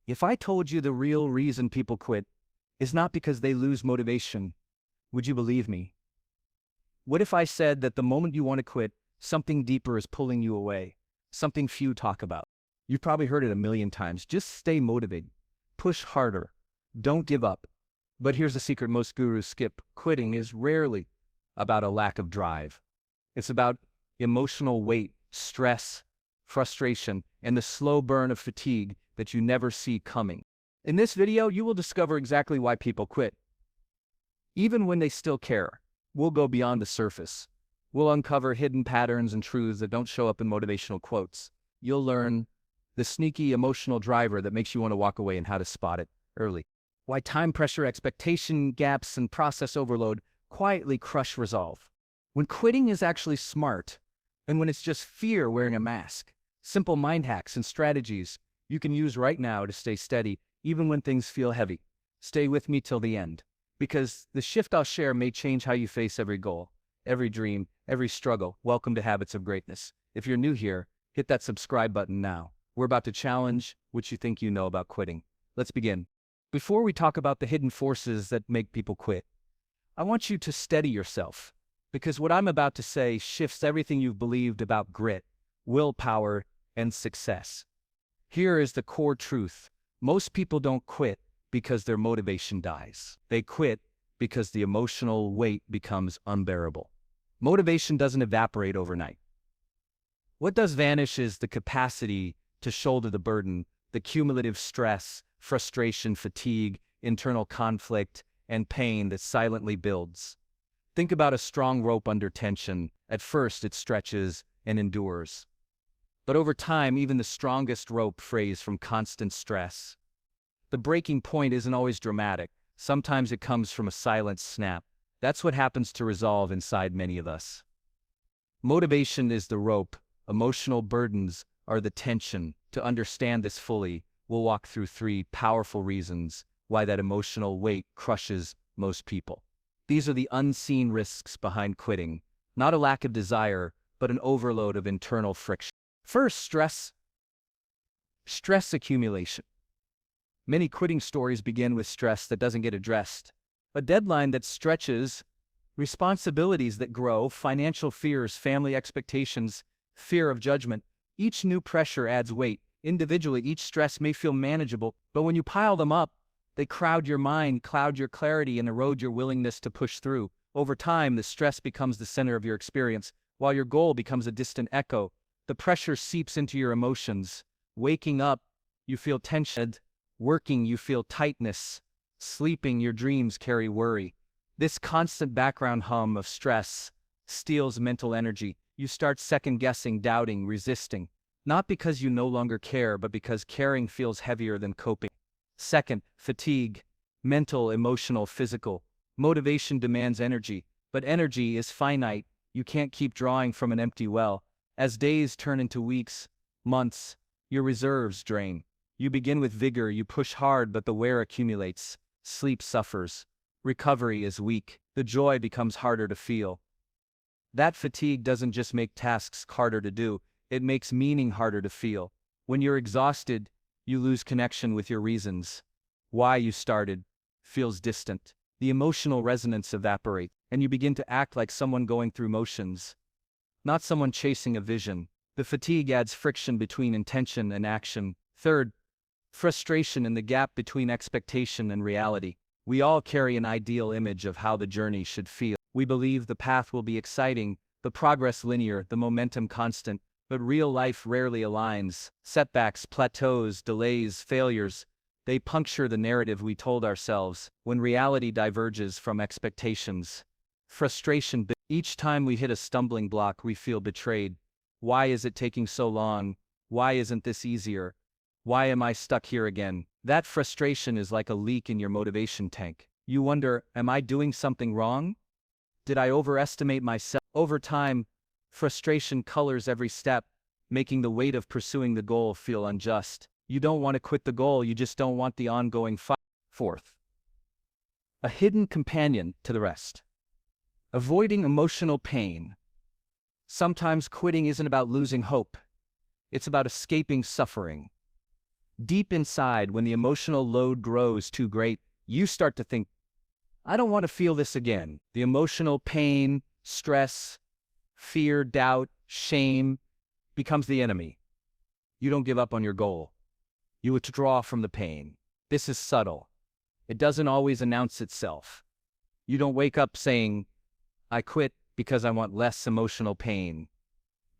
If I told you the real reason people quit is not because they lose motivation, would you believe me? What if I said that the moment you want to quit, something deeper is pulling you away, something few talk about? You've probably heard it a million times. Just stay motivated. Push harder. Don't give up. But here's the secret most gurus skip. Quitting is rarely about a lack of drive. It's about emotional weight, stress, frustration, and the slow burn of fatigue that you never see coming. In this video, you will discover exactly why people quit. Even when they still care, we'll go beyond the surface. We'll uncover hidden patterns and truths that don't show up in motivational quotes. You'll learn the sneaky emotional driver that makes you want to walk away and how to spot it early. Why time pressure, expectation gaps, and process overload quietly crush resolve. When quitting is actually smart, and when it's just fear wearing a mask. Simple mind hacks and strategies you can use right now to stay steady, even when things feel heavy. Stay with me till the end, because the shift I'll share may change how you face every goal, every dream, every struggle. Welcome to Habits of Greatness. If you're new here, hit that subscribe button now. We're about to challenge what you think you know about quitting. Let's begin. Before we talk about the hidden forces that make people quit, I want you to steady yourself, because what I'm about to say shifts everything you've believed about grit, willpower, and success. Here is the core truth. Most people don't quit because their motivation dies. They quit because the emotional weight becomes unbearable. Motivation doesn't evaporate overnight. What does vanish is the capacity to shoulder the burden, the cumulative stress, frustration, fatigue, internal conflict, and pain that silently builds. Think about a strong rope under tension. At first, it stretches and endures. But over time, even the strongest rope frays from constant stress. The breaking point isn't always dramatic. Sometimes it comes from a silent snap. That's what happens to resolve inside many of us. Motivation is the rope. Emotional burdens are the tension. To understand this fully, we'll walk through 3 powerful reasons why that emotional weight crushes most people. These are the unseen risks behind quitting, not a lack of desire, but an overload of internal friction. First, stress. Stress accumulation. Many quitting stories begin with stress that doesn't get addressed. A deadline that stretches, responsibilities that grow, financial fears, family expectations, fear of judgment. Each new pressure adds weight. Individually, each stress may feel manageable, but when you pile them up, they crowd your mind, cloud your clarity, and erode your willingness to push through. Over time, the stress becomes the center of your experience, while your goal becomes a distant echo. The pressure seeps into your emotions. Waking up, you feel tension. Working, you feel tightness. Sleeping, your dreams carry worry. This constant background hum of stress steals mental energy. You start second-guessing, doubting, resisting. Not because you no longer care, but because caring feels heavier than coping. Second, fatigue. Mental, emotional, physical. Motivation demands energy, but energy is finite. You can't keep drawing from an empty well. As days turn into weeks, months, your reserves drain. You begin with vigor, you push hard, but the wear accumulates. Sleep suffers. Recovery is weak. The joy becomes harder to feel. That fatigue doesn't just make tasks harder to do, it makes meaning harder to feel. When you're exhausted, you lose connection with your reasons. Why you started feels distant. The emotional resonance evaporates, and you begin to act like someone going through motions, not someone chasing a vision. The fatigue adds friction between intention and action. Third, frustration in the gap between expectation and reality. We all carry an ideal image of how the journey should feel. We believe the path will be exciting, the progress linear, the momentum constant, but real life rarely aligns. Setbacks, plateaus, delays, failures, they puncture the narrative we told ourselves. When reality diverges from expectations, frustration. Each time we hit a stumbling block, we feel betrayed. Why is it taking so long? Why isn't this easier? Why am I stuck here again? That frustration is like a leak in your motivation tank. You wonder, am I doing something wrong? Did I overestimate myself? Over time, frustration colors every step, making the weight of pursuing the goal feel unjust. You don't want to quit the goal, you just don't want the ongoing fight. Fourth, a hidden companion to the rest. Avoiding emotional pain. Sometimes quitting isn't about losing hope. It's about escaping suffering. Deep inside, when the emotional load grows too great, you start to think, I don't want to feel this again. The emotional pain, stress, fear, doubt, shame becomes the enemy. You don't give up on your goal. You withdraw from the pain. This is subtle. It doesn't always announce itself. You don't wake up saying, I quit because I want less emotional pain.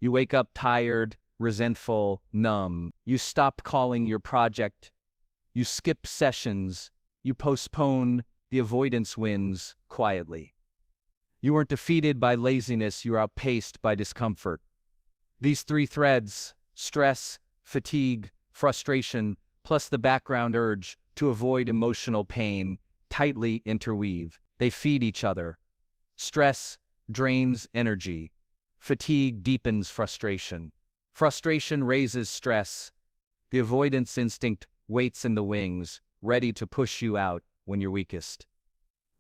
You wake up tired, resentful, numb. You stop calling your project. You skip sessions. You postpone. The avoidance wins quietly. You weren't defeated by laziness. You are outpaced by discomfort. These three threads, stress, fatigue, frustration, plus the background urge to avoid emotional pain, tightly interweave. They feed each other. Stress drains energy. Fatigue deepens frustration. Frustration raises stress. The avoidance instinct waits in the wings, ready to push you out when you're weakest.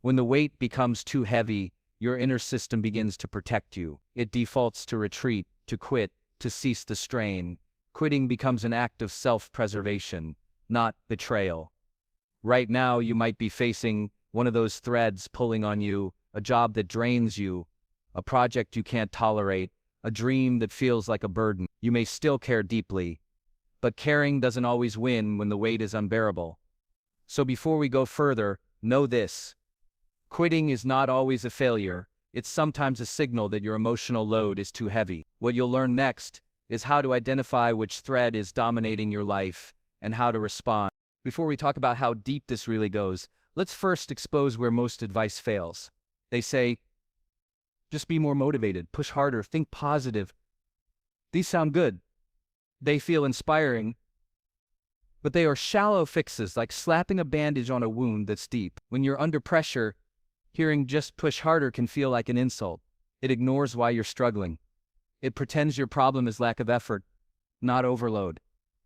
When the weight becomes too heavy, your inner system begins to protect you. It defaults to retreat, to quit, to cease the strain. Quitting becomes an act of self-preservation, not betrayal. Right now, you might be facing one of those threads pulling on you, a job that drains you, a project you can't tolerate, a dream that feels like a burden. You may still care deeply, but caring doesn't always win when the weight is unbearable. So before we go further, know this. Quitting is not always a failure. It's sometimes a signal that your emotional load is too heavy. What you'll learn next is how to identify which thread is dominating your life and how to respond. Before we talk about how deep this really goes, let's first expose where most advice fails. They say, just be more motivated, push harder, think positive. These sound good. They feel inspiring, but they are shallow fixes, like slapping a bandage on a wound that's deep. When you're under pressure, hearing just push harder can feel like an insult. It ignores why you're struggling. It pretends your problem is lack of effort, not overload.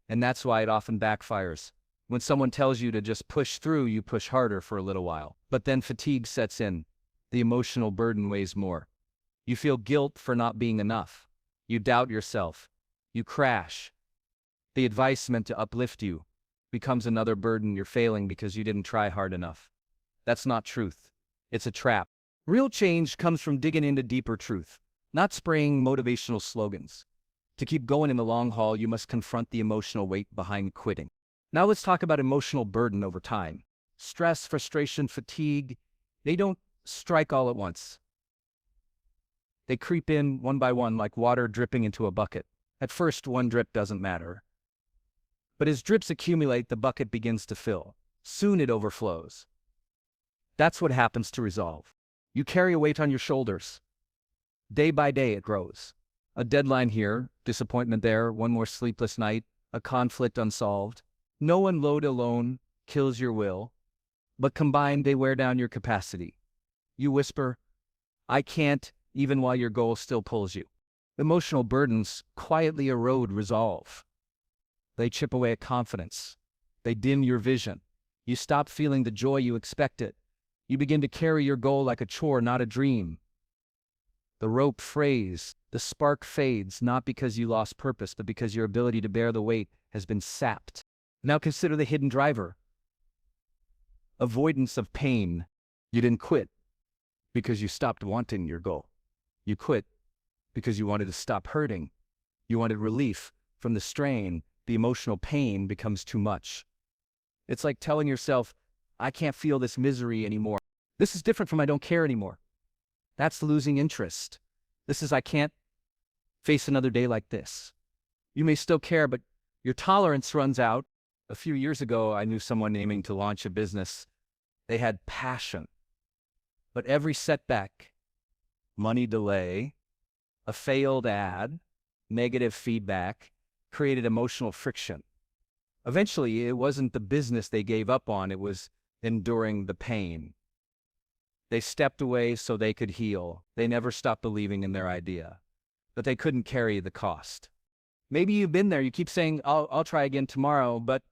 And that's why it often backfires. When someone tells you to just push through, you push harder for a little while. But then fatigue sets in. The emotional burden weighs more. You feel guilt for not being enough. You doubt yourself. You crash. The advice meant to uplift you becomes another burden. You're failing because you didn't try hard enough. That's not truth. It's a trap. Real change comes from digging into deeper truth, not spraying motivational slogans. To keep going in the long haul, you must confront the emotional weight behind quitting. Now let's talk about emotional burden over time. Stress, frustration, fatigue, they don't strike all at once. They creep in one by one like water dripping into a bucket. At first, one drip doesn't matter. But as drips accumulate, the bucket begins to fill. Soon it overflows. That's what happens to resolve. You carry a weight on your shoulders. Day by day it grows. A deadline here, disappointment there, one more sleepless night, a conflict unsolved. No one load alone kills your will, but combined they wear down your capacity. You whisper, I can't, even while your goal still pulls you. Emotional burdens quietly erode resolve. They chip away at confidence. They dim your vision. You stop feeling the joy you expected. You begin to carry your goal like a chore, not a dream. The rope frays, the spark fades, not because you lost purpose, but because your ability to bear the weight has been sapped. Now consider the hidden driver. Avoidance of pain. You didn't quit because you stopped wanting your goal. You quit because you wanted to stop hurting. You wanted relief from the strain. The emotional pain becomes too much. It's like telling yourself, I can't feel this misery anymore. This is different from I don't care anymore. That's losing interest. This is I can't face another day like this. You may still care, but your tolerance runs out. A few years ago, I knew someone aiming to launch a business. They had passion. But every setback, money delay, a failed ad, negative feedback, created emotional friction. Eventually, it wasn't the business they gave up on, it was enduring the pain. They stepped away so they could heal. They never stopped believing in their idea, but they couldn't carry the cost. Maybe you've been there. You keep saying, I'll try again tomorrow, but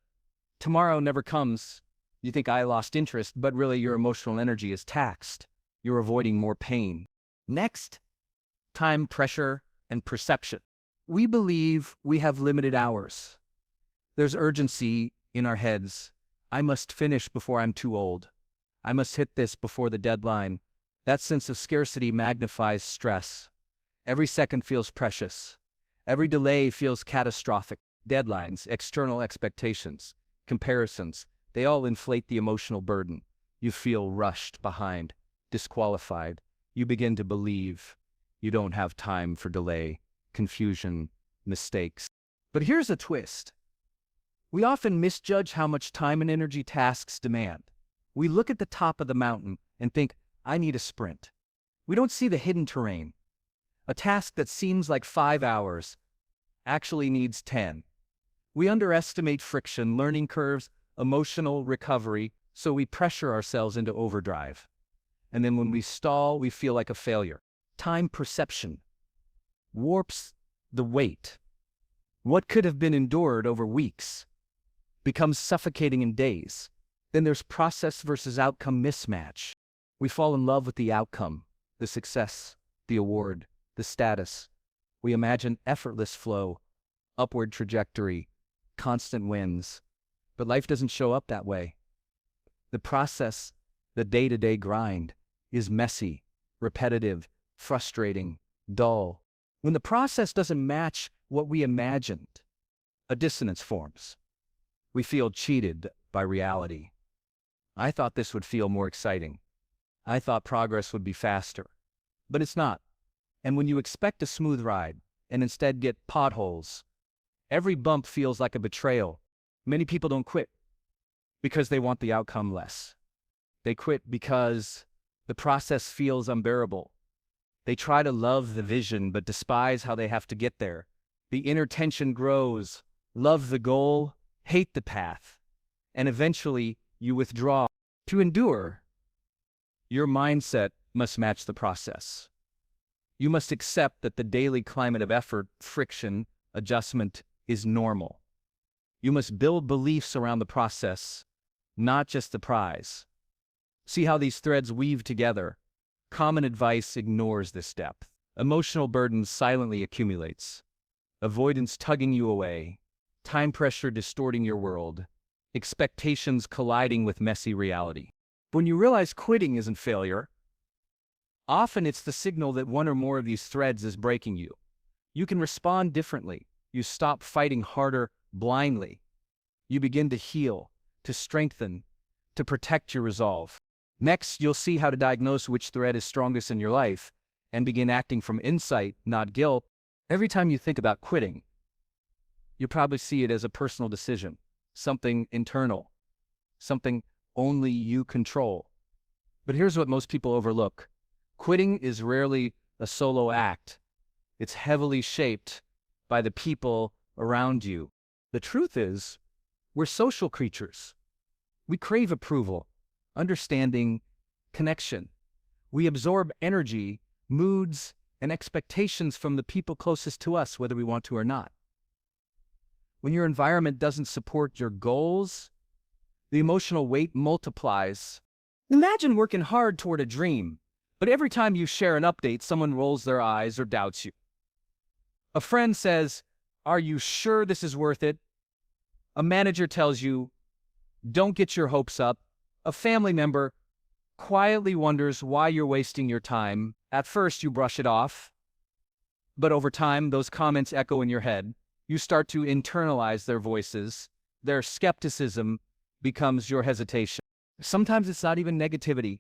tomorrow never comes. You think I lost interest, but really your emotional energy is taxed. You're avoiding more pain. Next, time, pressure, and perception. We believe we have limited hours. There's urgency in our heads. I must finish before I'm too old. I must hit this before the deadline. That sense of scarcity magnifies stress. Every second feels precious. Every delay feels catastrophic. Deadlines, external expectations, comparisons, they all inflate the emotional burden. You feel rushed, behind, disqualified. You begin to believe you don't have time for delay, confusion, mistakes. But here's a twist. We often misjudge how much time and energy tasks demand. We look at the top of the mountain and think, I need a sprint. We don't see the hidden terrain. A task that seems like 5 hours actually needs 10. We underestimate friction, learning curves, emotional recovery, so we pressure ourselves into overdrive. And then when we stall, we feel like a failure. Time perception warps the weight. What could have been endured over weeks becomes suffocating in days. Then there's process versus outcome mismatch. We fall in love with the outcome, the success, the award, the status. We imagine effortless flow, upward trajectory, constant wins. But life doesn't show up that way. The process, the day-to-day grind, is messy, repetitive, frustrating, dull. When the process doesn't match what we imagined, a dissonance forms. We feel cheated by reality. I thought this would feel more exciting. I thought progress would be faster. But it's not. And when you expect a smooth ride and instead get potholes, every bump feels like a betrayal. Many people don't quit because they want the outcome less. They quit because the process feels unbearable. They try to love the vision but despise how they have to get there. The inner tension grows. Love the goal, hate the path, and eventually you withdraw. To endure, your mindset must match the process. You must accept that the daily climate of effort, friction, adjustment is normal. You must build beliefs around the process, not just the prize. See how these threads weave together. Common advice ignores this depth. Emotional burden silently accumulates. Avoidance tugging you away. Time pressure distorting your world. Expectations colliding with messy reality. When you realize quitting isn't failure, often it's the signal that one or more of these threads is breaking you. You can respond differently. You stop fighting harder blindly. You begin to heal, to strengthen, to protect your resolve. Next, you'll see how to diagnose which thread is strongest in your life and begin acting from insight, not guilt. Every time you think about quitting, you probably see it as a personal decision, something internal, something only you control. But here's what most people overlook. Quitting is rarely a solo act. It's heavily shaped by the people around you. The truth is, we're social creatures. We crave approval, understanding, connection. We absorb energy, moods, and expectations from the people closest to us, whether we want to or not. When your environment doesn't support your goals, the emotional weight multiplies. Imagine working hard toward a dream, but every time you share an update, someone rolls their eyes or doubts you. A friend says, "Are you sure this is worth it?" A manager tells you, "Don't get your hopes up." A family member quietly wonders why you're wasting your time. At first, you brush it off, but over time, those comments echo in your head. You start to internalize their voices. Their skepticism becomes your hesitation. Sometimes it's not even negativity.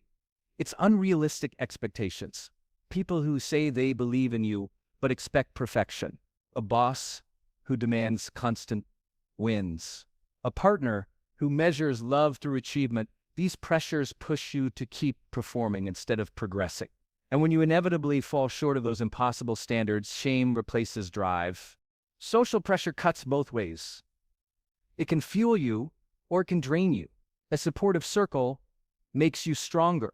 It's unrealistic expectations. People who say they believe in you, but expect perfection. A boss who demands constant wins. A partner who measures love through achievement. These pressures push you to keep performing instead of progressing. And when you inevitably fall short of those impossible standards, shame replaces drive. Social pressure cuts both ways. It can fuel you or it can drain you. A supportive circle makes you stronger,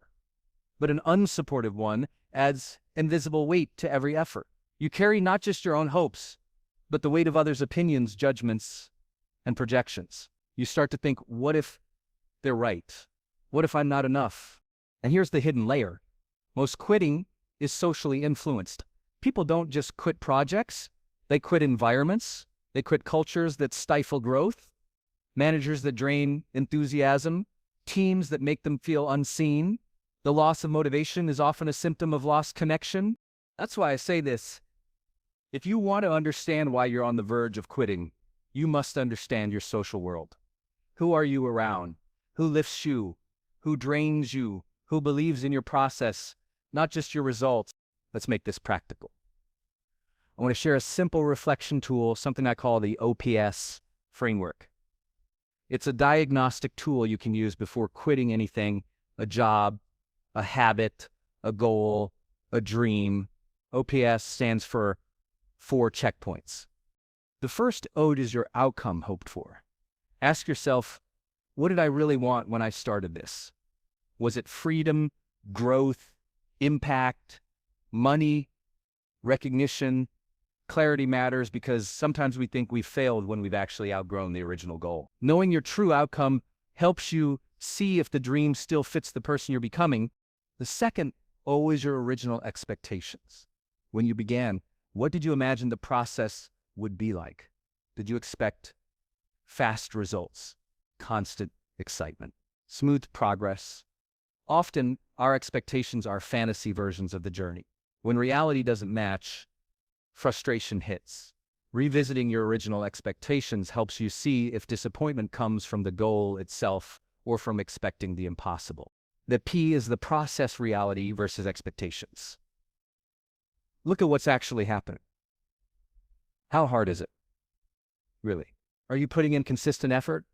but an unsupportive one adds invisible weight to every effort. You carry not just your own hopes, but the weight of others' opinions, judgments, and projections. You start to think, what if they're right? What if I'm not enough? And here's the hidden layer. Most quitting is socially influenced. People don't just quit projects. They quit environments. They quit cultures that stifle growth. managers that drain enthusiasm, teams that make them feel unseen. The loss of motivation is often a symptom of lost connection. That's why I say this. If you want to understand why you're on the verge of quitting, you must understand your social world. Who are you around? Who lifts you? Who drains you? Who believes in your process, not just your results? Let's make this practical. I want to share a simple reflection tool, something I call the O.P.S framework. It's a diagnostic tool you can use before quitting anything, a job, a habit, a goal, a dream. O.P.S stands for 4 checkpoints. The first O is your outcome hoped for. Ask yourself, what did I really want when I started this? Was it freedom, growth, impact, money, recognition? Clarity matters because sometimes we think we've failed when we've actually outgrown the original goal. Knowing your true outcome helps you see if the dream still fits the person you're becoming. The second O is your original expectations. When you began, what did you imagine the process would be like? Did you expect fast results, constant excitement, smooth progress? Often, our expectations are fantasy versions of the journey. When reality doesn't match, frustration hits. Revisiting your original expectations helps you see if disappointment comes from the goal itself or from expecting the impossible. The P is the process reality versus expectations. Look at what's actually happening. How hard is it? Really? Are you putting in consistent effort?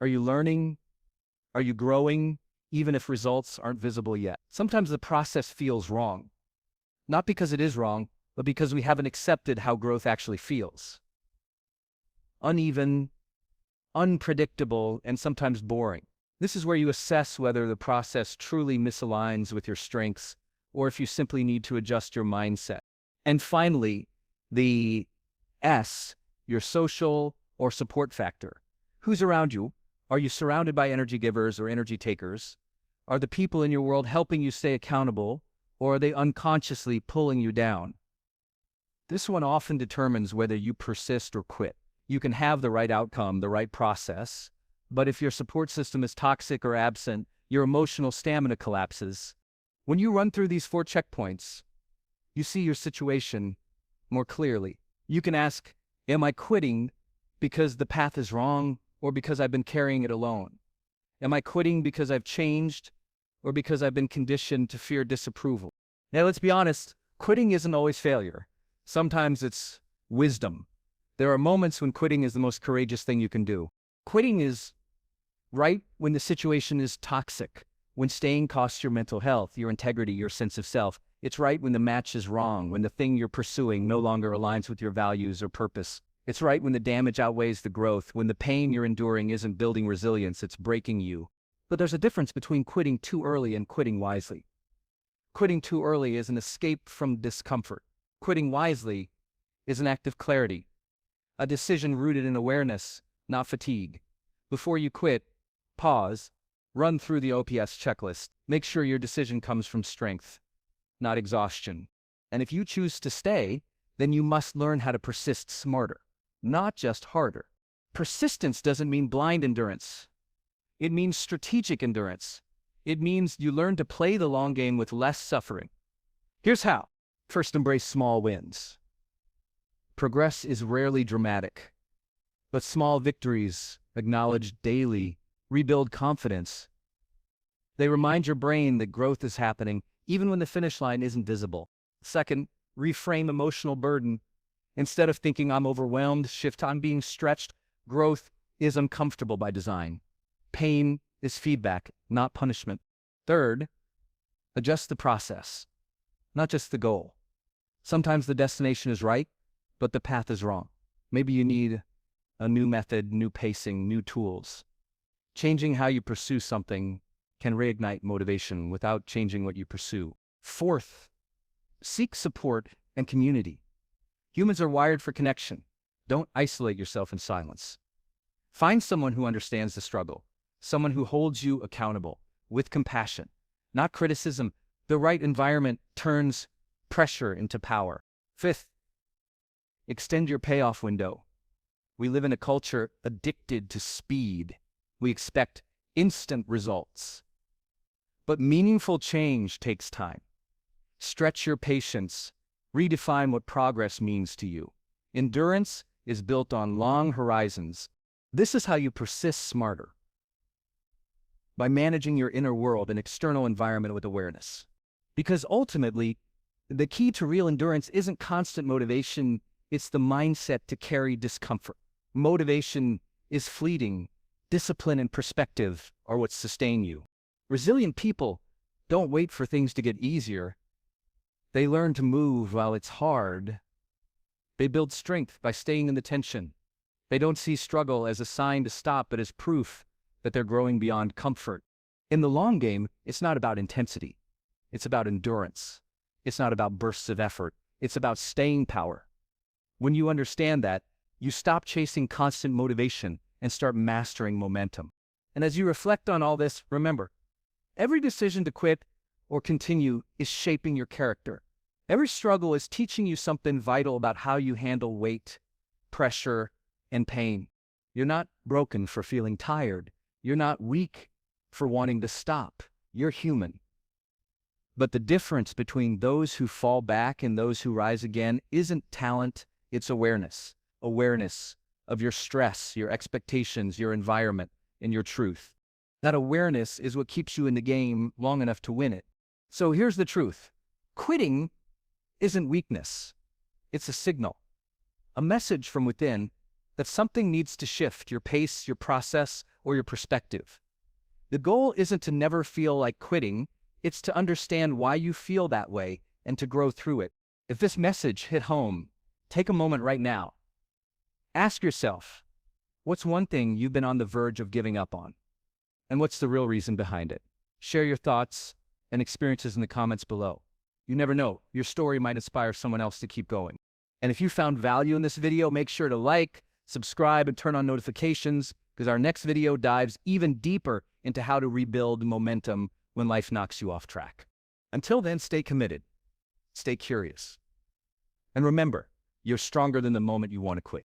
Are you learning? Are you growing, even if results aren't visible yet? Sometimes the process feels wrong. Not because it is wrong, but because we haven't accepted how growth actually feels. Uneven, unpredictable, and sometimes boring. This is where you assess whether the process truly misaligns with your strengths or if you simply need to adjust your mindset. And finally, the S, your social or support factor. Who's around you? Are you surrounded by energy givers or energy takers? Are the people in your world helping you stay accountable, or are they unconsciously pulling you down? This one often determines whether you persist or quit. You can have the right outcome, the right process, but if your support system is toxic or absent, your emotional stamina collapses. When you run through these 4 checkpoints, you see your situation more clearly. You can ask, am I quitting because the path is wrong or because I've been carrying it alone? Am I quitting because I've changed or because I've been conditioned to fear disapproval? Now, let's be honest, quitting isn't always failure. Sometimes it's wisdom. There are moments when quitting is the most courageous thing you can do. Quitting is right when the situation is toxic, when staying costs your mental health, your integrity, your sense of self. It's right when the match is wrong, when the thing you're pursuing no longer aligns with your values or purpose. It's right when the damage outweighs the growth, when the pain you're enduring isn't building resilience, it's breaking you. But there's a difference between quitting too early and quitting wisely. Quitting too early is an escape from discomfort. Quitting wisely is an act of clarity, a decision rooted in awareness, not fatigue. Before you quit, pause, run through the O.P.S checklist. Make sure your decision comes from strength, not exhaustion. And if you choose to stay, then you must learn how to persist smarter, not just harder. Persistence doesn't mean blind endurance. It means strategic endurance. It means you learn to play the long game with less suffering. Here's how. First, embrace small wins. Progress is rarely dramatic, but small victories, acknowledged daily, rebuild confidence. They remind your brain that growth is happening, even when the finish line isn't visible. Second, reframe emotional burden. Instead of thinking I'm overwhelmed, shift I'm being stretched. Growth is uncomfortable by design. Pain is feedback, not punishment. Third, adjust the process, not just the goal. Sometimes the destination is right, but the path is wrong. Maybe you need a new method, new pacing, new tools. Changing how you pursue something can reignite motivation without changing what you pursue. Fourth, seek support and community. Humans are wired for connection. Don't isolate yourself in silence. Find someone who understands the struggle, someone who holds you accountable with compassion, not criticism. The right environment turns pressure into power. Fifth, extend your payoff window. We live in a culture addicted to speed. We expect instant results. But meaningful change takes time. Stretch your patience. Redefine what progress means to you. Endurance is built on long horizons. This is how you persist smarter. By managing your inner world and external environment with awareness. Because ultimately, the key to real endurance isn't constant motivation, it's the mindset to carry discomfort. Motivation is fleeting. Discipline and perspective are what sustain you. Resilient people don't wait for things to get easier. They learn to move while it's hard. They build strength by staying in the tension. They don't see struggle as a sign to stop, but as proof that they're growing beyond comfort. In the long game, it's not about intensity. It's about endurance. It's not about bursts of effort. It's about staying power. When you understand that, you stop chasing constant motivation and start mastering momentum. And as you reflect on all this, remember, every decision to quit or continue is shaping your character. Every struggle is teaching you something vital about how you handle weight, pressure, and pain. You're not broken for feeling tired. You're not weak for wanting to stop. You're human. But the difference between those who fall back and those who rise again isn't talent, it's awareness. Awareness of your stress, your expectations, your environment, and your truth. That awareness is what keeps you in the game long enough to win it. So here's the truth. Quitting isn't weakness. It's a signal, a message from within that something needs to shift, your pace, your process, or your perspective. The goal isn't to never feel like quitting, it's to understand why you feel that way and to grow through it. If this message hit home, take a moment right now. Ask yourself, what's one thing you've been on the verge of giving up on? And what's the real reason behind it? Share your thoughts and experiences in the comments below. You never know, your story might inspire someone else to keep going. And if you found value in this video, make sure to like, subscribe, and turn on notifications, because our next video dives even deeper into how to rebuild momentum when life knocks you off track. Until then, stay committed, stay curious, and remember, you're stronger than the moment you want to quit.